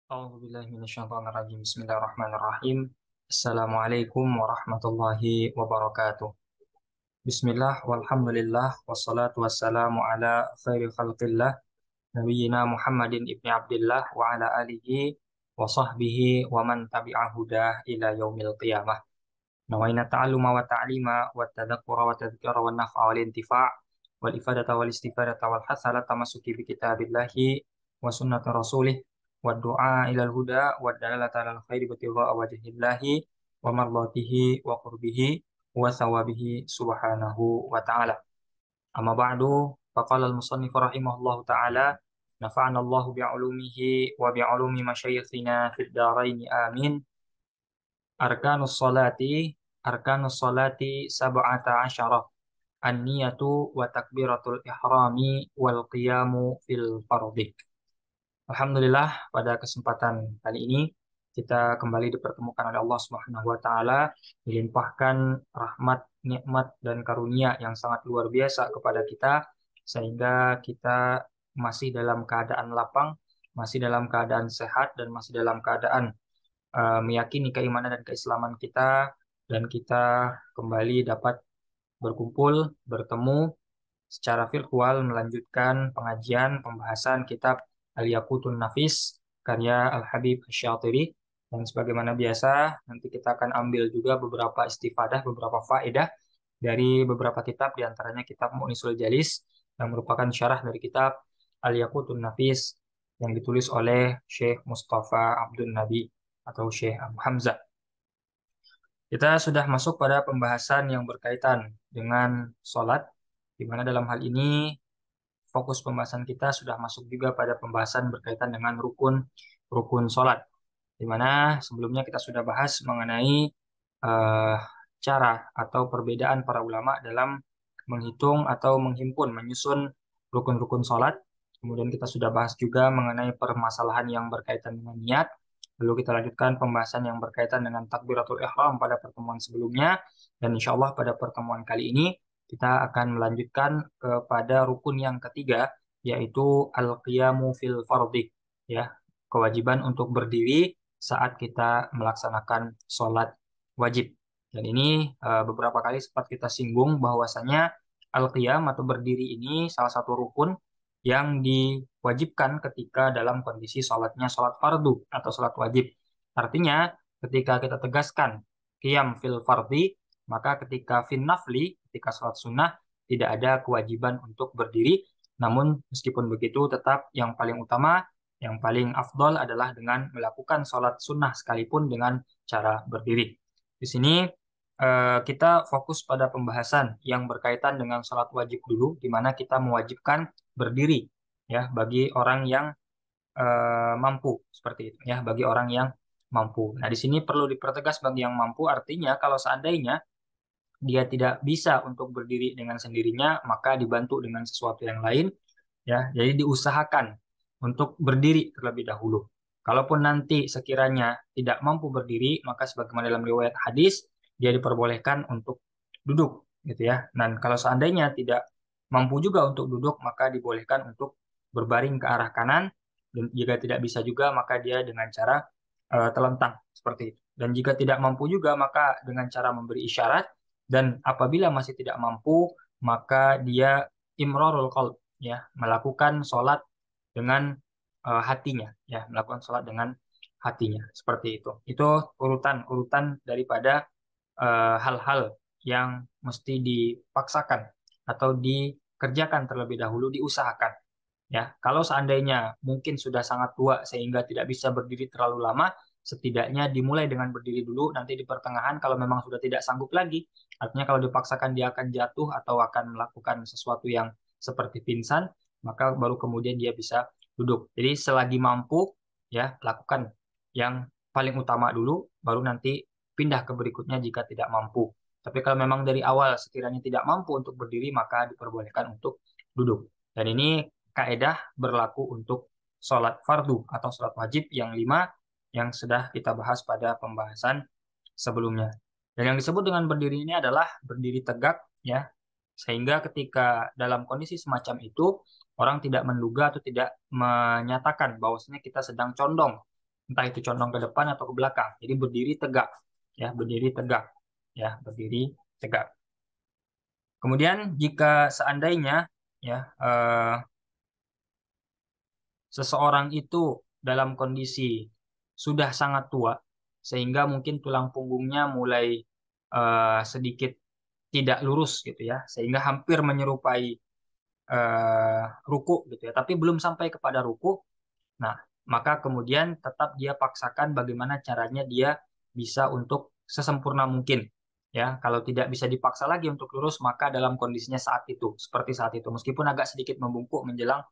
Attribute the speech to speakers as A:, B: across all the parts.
A: A'udzubillahiminasyaitonirrajim. Bismillahirrahmanirrahim. Assalamualaikum warahmatullahi wabarakatuh. Bismillah, walhamdulillah, wassalatu wassalamu ala khairi khalqillah, Nabiyyina Muhammadin ibni Abdillah, wa ala alihi wa sahbihi wa man tabi'ahu hudah ila yaumil qiyamah. Nawaina ta'alluma wa ta'lima wa tadhakkura wa tadhkira wa naf'a wal intifa' wal ifadata wal istifadata wal hasala tamasuki bi kitabillahi wa sunnati rasulih wa du'a ilal huda wa dalalata alal khairi batigha wajhillahi wa mardatihi wa qurbihi wa thawabihi subhanahu wa ta'ala. Amma ba'du, faqala al-musannif rahimahullahu ta'ala, nafa'ana Allahu bi'ulumihi wa bi'ulumi masyayikhina fid dharain amin. Arkanus salati, arkanus salati sab'ata asyarah. An-niyatu wa takbiratul ihrami wal qiyamu fil fardhi. Alhamdulillah, pada kesempatan kali ini kita kembali dipertemukan oleh Allah Subhanahu wa taala, dilimpahkan rahmat, nikmat dan karunia yang sangat luar biasa kepada kita sehingga kita masih dalam keadaan lapang, masih dalam keadaan sehat dan masih dalam keadaan meyakini keimanan dan keislaman kita, dan kita kembali dapat berkumpul, bertemu secara virtual melanjutkan pengajian pembahasan kitab Al-Yaqutun Nafis karya Al-Habib Asy-Syatiri. Dan sebagaimana biasa, nanti kita akan ambil juga beberapa istifadah, beberapa faedah dari beberapa kitab, diantaranya kitab Mu'nisul Jalis yang merupakan syarah dari kitab Al-Yaqutun Nafis yang ditulis oleh Syekh Mustafa Abdul Nabi atau Syekh Abu Hamzah. Kita sudah masuk pada pembahasan yang berkaitan dengan sholat, di mana dalam hal ini fokus pembahasan kita sudah masuk juga pada pembahasan berkaitan dengan rukun sholat, di mana sebelumnya kita sudah bahas mengenai eh, cara atau perbedaan para ulama dalam menghitung atau menghimpun, menyusun rukun-rukun sholat. Kemudian kita sudah bahas juga mengenai permasalahan yang berkaitan dengan niat. Lalu kita lanjutkan pembahasan yang berkaitan dengan takbiratul ihram pada pertemuan sebelumnya. Dan insya Allah pada pertemuan kali ini kita akan melanjutkan kepada rukun yang ketiga, yaitu al-qiyamu fil fardhi, ya, kewajiban untuk berdiri saat kita melaksanakan sholat wajib. Dan ini beberapa kali sempat kita singgung bahwasanya al-qiyam atau berdiri ini salah satu rukun yang diwajibkan ketika dalam kondisi sholatnya sholat fardu atau sholat wajib. Artinya ketika kita tegaskan qiyam fil fardhi, maka ketika fin nafli, ketika sholat sunnah, tidak ada kewajiban untuk berdiri. Namun meskipun begitu tetap yang paling utama, yang paling afdol adalah dengan melakukan sholat sunnah sekalipun dengan cara berdiri. Di sini kita fokus pada pembahasan yang berkaitan dengan sholat wajib dulu, di mana kita mewajibkan berdiri, ya, bagi orang yang mampu, seperti itu, ya, bagi orang yang mampu. Nah, di sini perlu dipertegas bagi yang mampu, artinya kalau seandainya dia tidak bisa untuk berdiri dengan sendirinya, maka dibantu dengan sesuatu yang lain, ya. Jadi diusahakan untuk berdiri terlebih dahulu. Kalaupun nanti sekiranya tidak mampu berdiri, maka sebagaimana dalam riwayat hadis, dia diperbolehkan untuk duduk, gitu ya. Dan kalau seandainya tidak mampu juga untuk duduk, maka dibolehkan untuk berbaring ke arah kanan. Dan jika tidak bisa juga, maka dia dengan cara telentang seperti itu. Dan jika tidak mampu juga, maka dengan cara memberi isyarat. Dan apabila masih tidak mampu, maka dia imrarul qalb, ya, melakukan sholat dengan hatinya, ya, melakukan sholat dengan hatinya, seperti itu. Itu urutan daripada hal-hal yang mesti dipaksakan atau dikerjakan terlebih dahulu, diusahakan. Ya, kalau seandainya mungkin sudah sangat tua sehingga tidak bisa berdiri terlalu lama, setidaknya dimulai dengan berdiri dulu, nanti di pertengahan kalau memang sudah tidak sanggup lagi, artinya kalau dipaksakan dia akan jatuh atau akan melakukan sesuatu yang seperti pingsan, maka baru kemudian dia bisa duduk. Jadi selagi mampu, ya, lakukan yang paling utama dulu, baru nanti pindah ke berikutnya jika tidak mampu. Tapi kalau memang dari awal sekiranya tidak mampu untuk berdiri, maka diperbolehkan untuk duduk. Dan ini kaedah berlaku untuk sholat fardu atau sholat wajib yang 5 yang sudah kita bahas pada pembahasan sebelumnya. Dan yang disebut dengan berdiri ini adalah berdiri tegak, ya, sehingga ketika dalam kondisi semacam itu orang tidak menduga atau tidak menyatakan bahwasanya kita sedang condong, entah itu condong ke depan atau ke belakang. Jadi berdiri tegak, ya, berdiri tegak, ya, berdiri tegak. Kemudian jika seandainya ya seseorang itu dalam kondisi sudah sangat tua, sehingga mungkin tulang punggungnya mulai sedikit tidak lurus gitu ya, sehingga hampir menyerupai ruku gitu ya, tapi belum sampai kepada ruku. Nah, maka kemudian tetap dia paksakan bagaimana caranya dia bisa untuk sesempurna mungkin. Ya, kalau tidak bisa dipaksa lagi untuk lurus, maka dalam kondisinya saat itu, seperti saat itu, meskipun agak sedikit membungkuk menjelang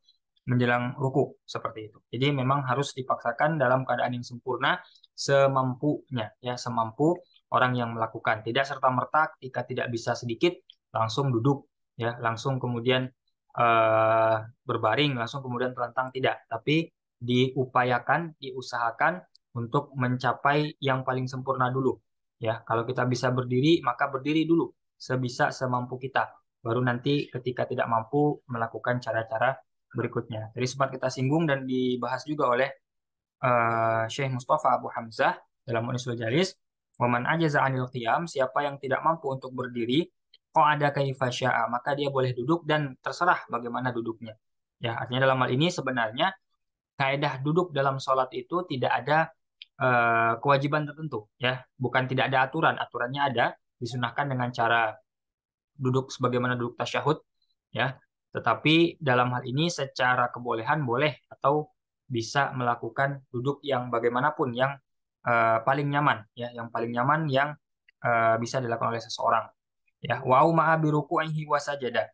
A: menjelang ruku seperti itu. Jadi memang harus dipaksakan dalam keadaan yang sempurna semampunya, ya, semampu orang yang melakukan. Tidak serta-merta ketika tidak bisa sedikit langsung duduk, ya, langsung kemudian eh, berbaring, langsung kemudian terlentang, tidak. Tapi diupayakan, diusahakan untuk mencapai yang paling sempurna dulu. Ya, kalau kita bisa berdiri, maka berdiri dulu sebisa semampu kita. Baru nanti ketika tidak mampu melakukan cara-cara berikutnya. Jadi sempat kita singgung dan dibahas juga oleh Syekh Mustafa Abu Hamzah dalam Unisul Jalis, "Waman ajaza 'anil qiyam", siapa yang tidak mampu untuk berdiri, qa'ada kaifa syaa, maka dia boleh duduk dan terserah bagaimana duduknya. Ya, artinya dalam hal ini sebenarnya kaidah duduk dalam sholat itu tidak ada kewajiban tertentu, ya, bukan tidak ada aturan, aturannya ada, disunahkan dengan cara duduk sebagaimana duduk tasyahud, ya. Tetapi dalam hal ini secara kebolehan boleh atau bisa melakukan duduk yang bagaimanapun yang paling nyaman, ya, yang paling nyaman yang bisa dilakukan oleh seseorang. Ya, wa ma'a biruku'ihi wa sajada.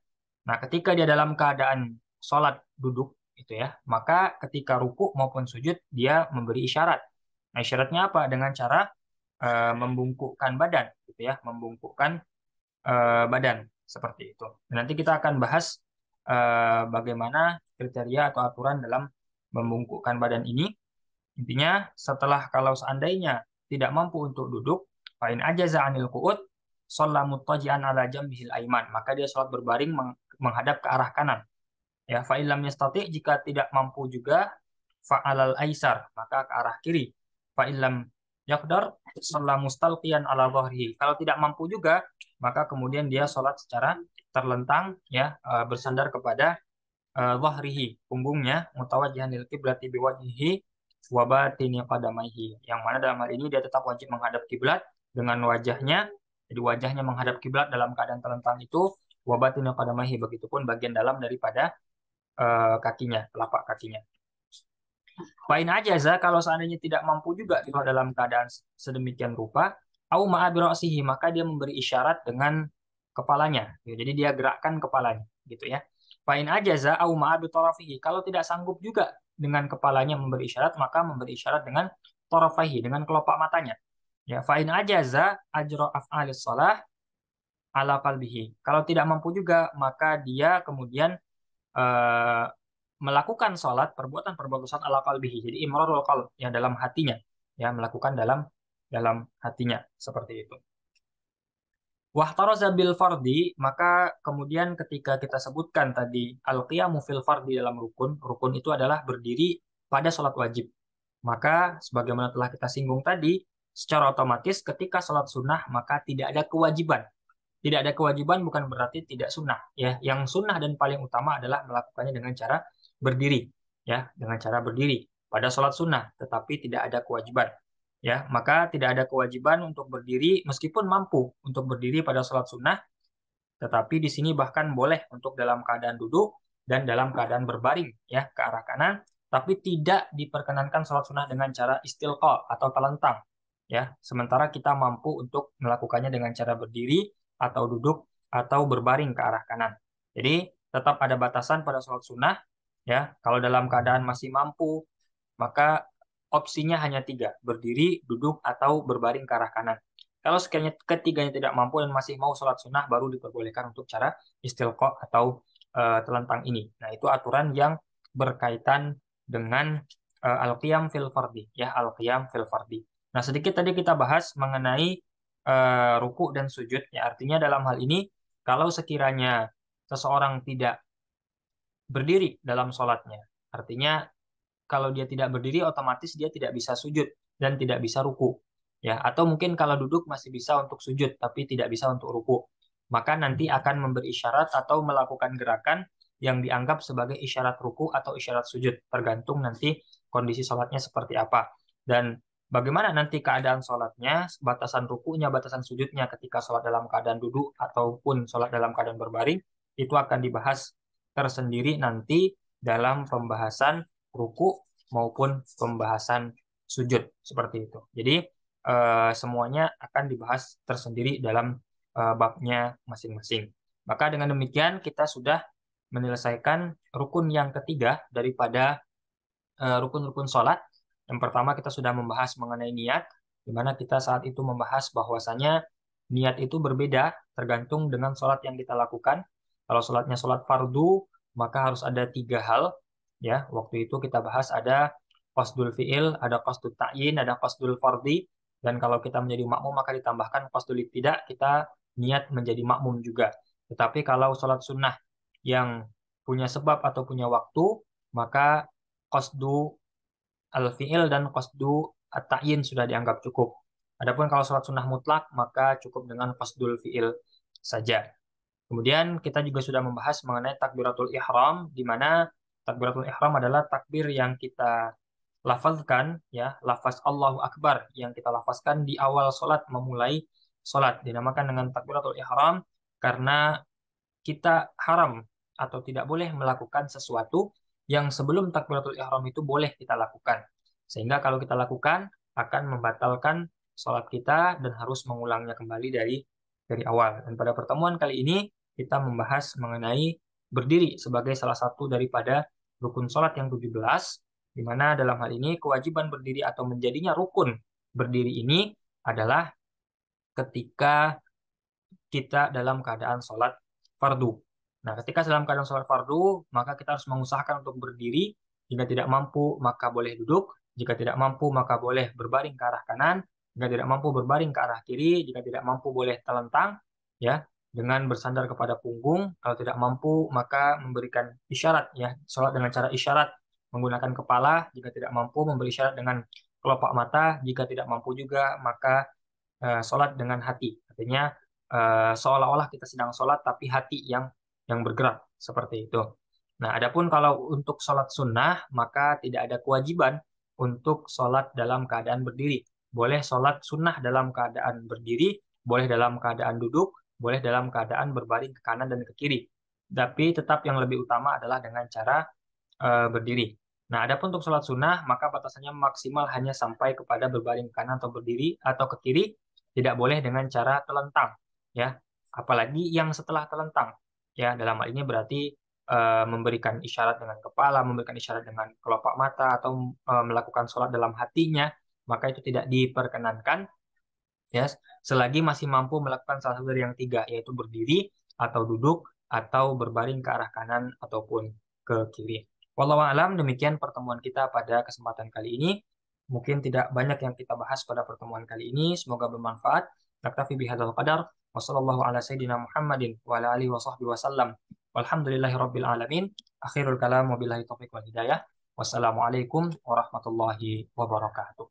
A: Nah, ketika dia dalam keadaan sholat duduk itu ya, maka ketika ruku maupun sujud dia memberi isyarat. Nah, isyaratnya apa? Dengan cara membungkukkan badan, gitu ya, membungkukkan badan seperti itu. Dan nanti kita akan bahas bagaimana kriteria atau aturan dalam membungkukkan badan ini. Intinya setelah kalau seandainya tidak mampu untuk duduk, fa'in ajaza anil qu'ud, shalla muttaji'an ala jambihil aiman, maka dia sholat berbaring menghadap ke arah kanan. Ya, fa'in lam yastati, jika tidak mampu juga, fa'alal aisar, maka ke arah kiri. Fa'in lam yaqdar, shalla mustalqiyan ala dhahrihi. Kalau tidak mampu juga, maka kemudian dia sholat secara terlentang, ya, bersandar kepada dhahrihi, punggungnya, mutawajjihan lil qiblati biwajhihi wa batini qadamaihi. Yang mana dalam hal ini dia tetap wajib menghadap kiblat dengan wajahnya. Jadi wajahnya menghadap kiblat dalam keadaan terlentang itu, wa batini qadamaihi, begitupun bagian dalam daripada kakinya, telapak kakinya. Fa'in ajaza, kalau seandainya tidak mampu juga kalau dalam keadaan sedemikian rupa, au ma'a bira'sihi, maka dia memberi isyarat dengan kepalanya. Ya, jadi dia gerakkan kepalanya, gitu ya. Fa'in ajaza au ma'a bitarafihi, kalau tidak sanggup juga dengan kepalanya memberi isyarat, maka memberi isyarat dengan tarafaihi, dengan kelopak matanya. Ya, fa'in ajaza ajra af'alis shalah ala qalbihi. Kalau tidak mampu juga, maka dia kemudian eh, melakukan sholat, perbuatan-perbuatan sholat ala qalbihi. Jadi imrarul qalb, ya, dalam hatinya, ya, melakukan dalam dalam hatinya seperti itu. Wahtaraza bil fardi, maka kemudian ketika kita sebutkan tadi al-qiyamu fil fardi dalam rukun, rukun itu adalah berdiri pada sholat wajib. Maka sebagaimana telah kita singgung tadi, secara otomatis ketika sholat sunnah maka tidak ada kewajiban. Tidak ada kewajiban bukan berarti tidak sunnah, ya. Yang sunnah dan paling utama adalah melakukannya dengan cara berdiri, ya, dengan cara berdiri pada sholat sunnah, tetapi tidak ada kewajiban, ya. Maka tidak ada kewajiban untuk berdiri meskipun mampu untuk berdiri pada sholat sunnah, tetapi di sini bahkan boleh untuk dalam keadaan duduk dan dalam keadaan berbaring, ya, ke arah kanan, tapi tidak diperkenankan sholat sunnah dengan cara istilqa atau telentang, ya. Sementara kita mampu untuk melakukannya dengan cara berdiri atau duduk atau berbaring ke arah kanan. Jadi tetap ada batasan pada sholat sunnah, ya. Kalau dalam keadaan masih mampu, maka opsinya hanya tiga: berdiri, duduk, atau berbaring ke arah kanan. Kalau sekiranya ketiganya tidak mampu dan masih mau sholat sunnah, baru diperbolehkan untuk cara istilqa atau telentang ini. Nah, itu aturan yang berkaitan dengan al-qiyam fil fardi, ya, al-qiyam fil fardi. Nah, sedikit tadi kita bahas mengenai ruku dan sujud, ya, artinya dalam hal ini kalau sekiranya seseorang tidak berdiri dalam sholatnya, artinya kalau dia tidak berdiri otomatis dia tidak bisa sujud dan tidak bisa ruku. Ya, atau mungkin kalau duduk masih bisa untuk sujud tapi tidak bisa untuk ruku. Maka nanti akan memberi isyarat atau melakukan gerakan yang dianggap sebagai isyarat ruku atau isyarat sujud, tergantung nanti kondisi sholatnya seperti apa. Dan bagaimana nanti keadaan sholatnya, batasan rukunya, batasan sujudnya ketika sholat dalam keadaan duduk ataupun sholat dalam keadaan berbaring, itu akan dibahas tersendiri nanti dalam pembahasan ruku maupun pembahasan sujud seperti itu. Jadi semuanya akan dibahas tersendiri dalam babnya masing-masing. Maka dengan demikian kita sudah menyelesaikan rukun yang ketiga daripada rukun-rukun sholat. Yang pertama kita sudah membahas mengenai niat, di mana kita saat itu membahas bahwasanya niat itu berbeda tergantung dengan sholat yang kita lakukan. Kalau sholatnya sholat fardu, maka harus ada 3 hal. Ya, waktu itu kita bahas ada qasdul fi'il, ada qasdul ta'yin, ada qasdul fardi. Dan kalau kita menjadi makmum maka ditambahkan qasdul ibtida, kita niat menjadi makmum juga. Tetapi kalau sholat sunnah yang punya sebab atau punya waktu, maka qasdu al-fi'il dan qasdu at-ta'yin sudah dianggap cukup. Adapun kalau sholat sunnah mutlak, maka cukup dengan qasdul fi'il saja. Kemudian kita juga sudah membahas mengenai takbiratul ihram, di mana takbiratul ihram adalah takbir yang kita lafazkan, ya, lafaz Allahu Akbar yang kita lafazkan di awal sholat, memulai sholat. Dinamakan dengan takbiratul ihram karena kita haram atau tidak boleh melakukan sesuatu yang sebelum takbiratul ihram itu boleh kita lakukan. Sehingga kalau kita lakukan akan membatalkan sholat kita dan harus mengulangnya kembali dari awal. Dan pada pertemuan kali ini kita membahas mengenai berdiri sebagai salah satu daripada rukun sholat yang 17, di mana dalam hal ini kewajiban berdiri atau menjadinya rukun berdiri ini adalah ketika kita dalam keadaan sholat fardu. Nah, ketika dalam keadaan sholat fardu, maka kita harus mengusahakan untuk berdiri. Jika tidak mampu, maka boleh duduk. Jika tidak mampu, maka boleh berbaring ke arah kanan. Jika tidak mampu, berbaring ke arah kiri. Jika tidak mampu, boleh telentang, ya, dengan bersandar kepada punggung. Kalau tidak mampu, maka memberikan isyarat, ya, sholat dengan cara isyarat menggunakan kepala. Jika tidak mampu, memberi isyarat dengan kelopak mata. Jika tidak mampu juga, maka sholat dengan hati. Artinya seolah-olah kita sedang sholat tapi hati yang bergerak seperti itu. Nah, adapun kalau untuk sholat sunnah maka tidak ada kewajiban untuk sholat dalam keadaan berdiri. Boleh sholat sunnah dalam keadaan berdiri, boleh dalam keadaan duduk, boleh dalam keadaan berbaring ke kanan dan ke kiri. Tapi tetap yang lebih utama adalah dengan cara berdiri. Nah, adapun untuk sholat sunnah maka batasannya maksimal hanya sampai kepada berbaring ke kanan atau berdiri atau ke kiri, tidak boleh dengan cara telentang, ya, apalagi yang setelah telentang, ya, dalam hal ini berarti memberikan isyarat dengan kepala, memberikan isyarat dengan kelopak mata atau melakukan sholat dalam hatinya, maka itu tidak diperkenankan, ya, selagi masih mampu melakukan salah satu dari yang 3, yaitu berdiri atau duduk atau berbaring ke arah kanan ataupun ke kiri. Wallahu a'lam, demikian pertemuan kita pada kesempatan kali ini. Mungkin tidak banyak yang kita bahas pada pertemuan kali ini, semoga bermanfaat. Naktafi bihadzal qadar. Wassallallahu ala sayyidina Muhammadin wa ala alihi wa sahbihi wasallam. Walhamdulillahi rabbil alamin. Akhirul kalam wabillahi taufiq wal hidayah. Wassalamualaikum warahmatullahi wabarakatuh.